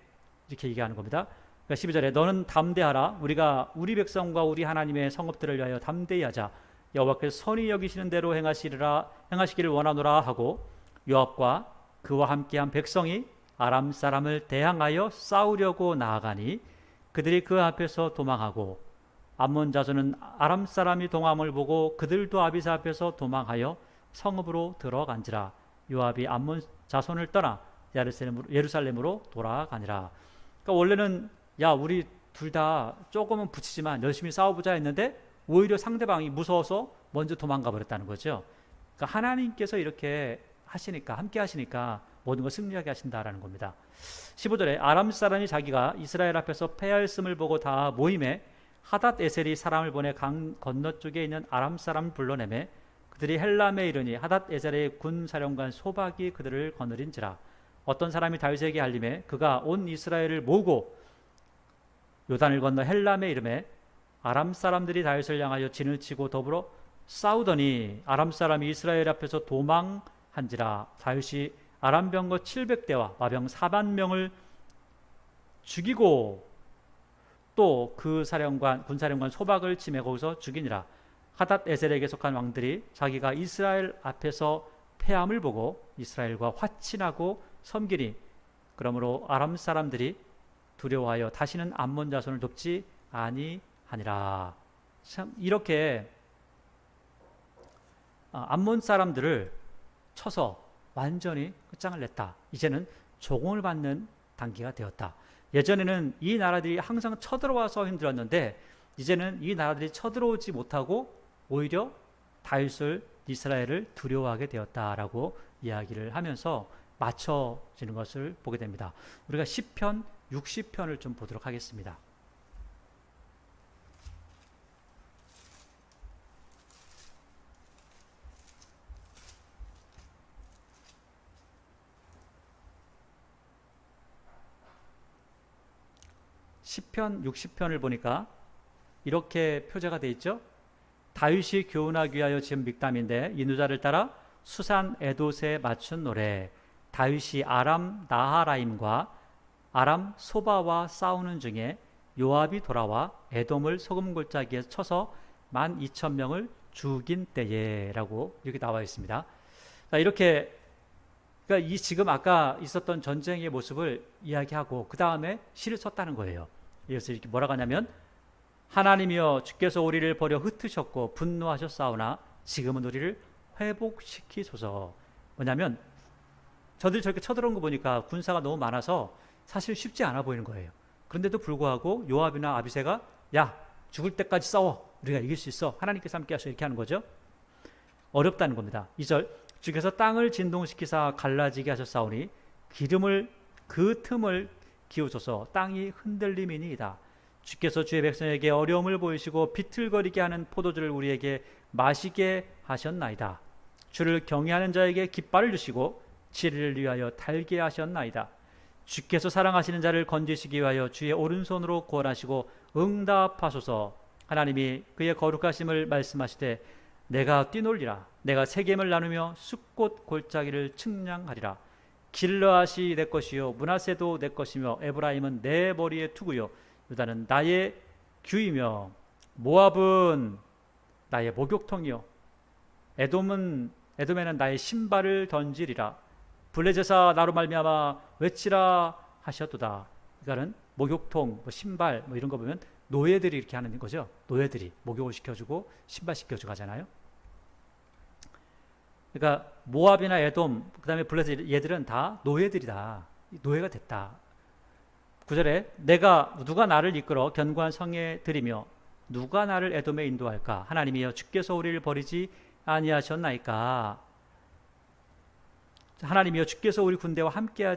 이렇게 얘기하는 겁니다. 그러니까 12절에 너는 담대하라. 우리가 우리 백성과 우리 하나님의 성읍들을 위하여 담대히 하자. 여호와께서 선히 여기시는 대로 행하시기를 원하노라 하고, 요압과 그와 함께한 백성이 아람 사람을 대항하여 싸우려고 나아가니 그들이 그 앞에서 도망하고, 암몬 자손은 아람 사람이 동함을 보고 그들도 아비새 앞에서 도망하여 성읍으로 들어간지라. 요압이 암몬 자손을 떠나 예루살렘으로 돌아가니라. 그러니까 원래는 야 우리 둘 다 조금은 붙이지만 열심히 싸워보자 했는데 오히려 상대방이 무서워서 먼저 도망가 버렸다는 거죠. 그러니까 하나님께서 이렇게 하시니까, 함께 하시니까 모든 걸 승리하게 하신다라는 겁니다. 15절에 아람 사람이 자기가 이스라엘 앞에서 패하였음을 보고 다 모임에 하닷 에셀이 사람을 보내 강 건너쪽에 있는 아람 사람을 불러내매 그들이 헬람에 이르니 하닷 에셀의 군 사령관 소박이 그들을 거느린지라. 어떤 사람이 다윗에게 알림해 그가 온 이스라엘을 모으고 요단을 건너 헬람에 이르매 아람 사람들이 다윗을 향하여 진을 치고 더불어 싸우더니 아람 사람이 이스라엘 앞에서 도망한지라. 다윗이 아람 병거 700대와 마병 4만 명을 죽이고 또 그 군사령관 소박을 치매 거기서 죽이니라. 하닷 에셀에게 속한 왕들이 자기가 이스라엘 앞에서 패함을 보고 이스라엘과 화친하고 섬기니 그러므로 아람 사람들이 두려워하여 다시는 암몬 자손을 돕지 아니하니라. 참 이렇게 암몬 사람들을 쳐서 완전히 끝장을 냈다. 이제는 조공을 받는 단계가 되었다. 예전에는 이 나라들이 항상 쳐들어와서 힘들었는데 이제는 이 나라들이 쳐들어오지 못하고 오히려 다윗을, 이스라엘을 두려워하게 되었다라고 이야기를 하면서 맞춰지는 것을 보게 됩니다. 우리가 시편 60편을 좀 보도록 하겠습니다. 시편 60편을 보니까 이렇게 표제가 되어 있죠. 다윗이 교훈하기 위하여 지은 믹담인데 이 누자를 따라 수산 에돛에 맞춘 노래. 다윗이 아람 나하라임과 아람 소바와 싸우는 중에 요압이 돌아와 에돔을 소금골짜기에 쳐서 12,000명을 죽인 때에라고 이렇게 나와 있습니다. 이렇게 그러니까 이 지금 아까 있었던 전쟁의 모습을 이야기하고 그 다음에 시를 썼다는 거예요. 그래서 이렇게 뭐라고 하냐면 하나님이여 주께서 우리를 버려 흩으셨고 분노하셨사오나 지금은 우리를 회복시키소서. 뭐냐면 저들이 저렇게 쳐들어온 거 보니까 군사가 너무 많아서 사실 쉽지 않아 보이는 거예요. 그런데도 불구하고 요압이나 아비새가 야 죽을 때까지 싸워 우리가 이길 수 있어 하나님께서 함께 하셔 이렇게 하는 거죠. 어렵다는 겁니다. 2절 주께서 땅을 진동시키사 갈라지게 하셨사오니 그 틈을 기우소서. 땅이 흔들림이니이다. 주께서 주의 백성에게 어려움을 보이시고 비틀거리게 하는 포도주를 우리에게 마시게 하셨나이다. 주를 경외하는 자에게 깃발을 주시고 지혜를 위하여 달게 하셨나이다. 주께서 사랑하시는 자를 건지시기 위하여 주의 오른손으로 구원하시고 응답하소서. 하나님이 그의 거룩하심을 말씀하시되 내가 뛰놀리라. 내가 세겜을 나누며 숫꽃 골짜기를 측량하리라. 길르앗이 내 것이요 므낫세도 내 것이며 에브라임은 내 머리에 투구요 유다는 나의 규이며 모압은 나의 목욕통이요 에돔에는 나의 신발을 던지리라. 블레셋아 나로 말미암아 외치라 하셨도다. 그러니까는 목욕통, 신발 이런 거 보면 노예들이 이렇게 하는 거죠. 노예들이 목욕을 시켜주고 신발 시켜주고 하잖아요. 그러니까 모압이나 에돔, 그 다음에 블레셋 얘들은 다 노예들이다. 노예가 됐다. 9절에 누가 나를 이끌어 견고한 성에 들이며 누가 나를 에돔에 인도할까? 하나님이여 주께서 우리를 버리지 아니하셨나이까? 하나님이여 주께서 우리 군대와 함께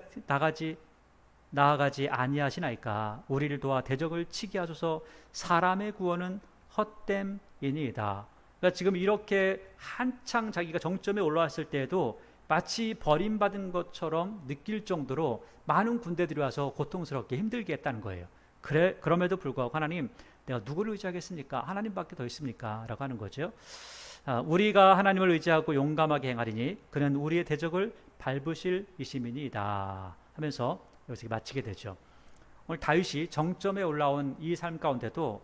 나아가지 아니하시나이까? 우리를 도와 대적을 치게 하소서. 사람의 구원은 헛됨이니이다. 그러니까 지금 이렇게 한창 자기가 정점에 올라왔을 때에도 마치 버림받은 것처럼 느낄 정도로 많은 군대들이 와서 고통스럽게 힘들게 했다는 거예요. 그럼에도 불구하고 하나님, 내가 누구를 의지하겠습니까? 하나님밖에 더 있습니까? 라고 하는 거죠. 우리가 하나님을 의지하고 용감하게 행하리니 그는 우리의 대적을 밟으실 이심이니이다 하면서 여기서 마치게 되죠. 오늘 다윗이 정점에 올라온 이 삶 가운데도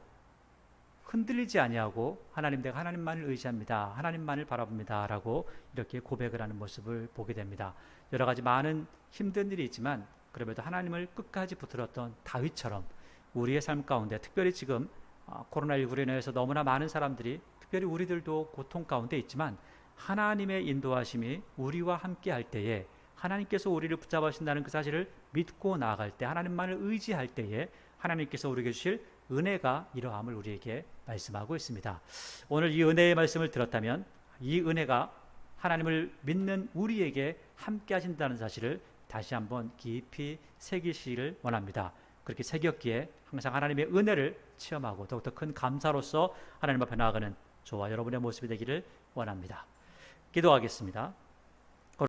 흔들리지 아니하고 하나님, 내가 하나님만을 의지합니다. 하나님만을 바라봅니다. 라고 이렇게 고백을 하는 모습을 보게 됩니다. 여러 가지 많은 힘든 일이 있지만 그럼에도 하나님을 끝까지 붙들었던 다윗처럼 우리의 삶 가운데, 특별히 지금 코로나19로 인해서 너무나 많은 사람들이, 특별히 우리들도 고통 가운데 있지만 하나님의 인도하심이 우리와 함께 할 때에, 하나님께서 우리를 붙잡으신다는 그 사실을 믿고 나아갈 때, 하나님만을 의지할 때에 하나님께서 우리에게 주실 은혜가 이러함을 우리에게 말씀하고 있습니다. 오늘 이 은혜의 말씀을 들었다면 이 은혜가 하나님을 믿는 우리에게 함께 하신다는 사실을 다시 한번 깊이 새기시기를 원합니다. 그렇게 새겼기에 항상 하나님의 은혜를 체험하고 더욱더 큰 감사로서 하나님 앞에 나아가는 저와 여러분의 모습이 되기를 원합니다. 기도하겠습니다.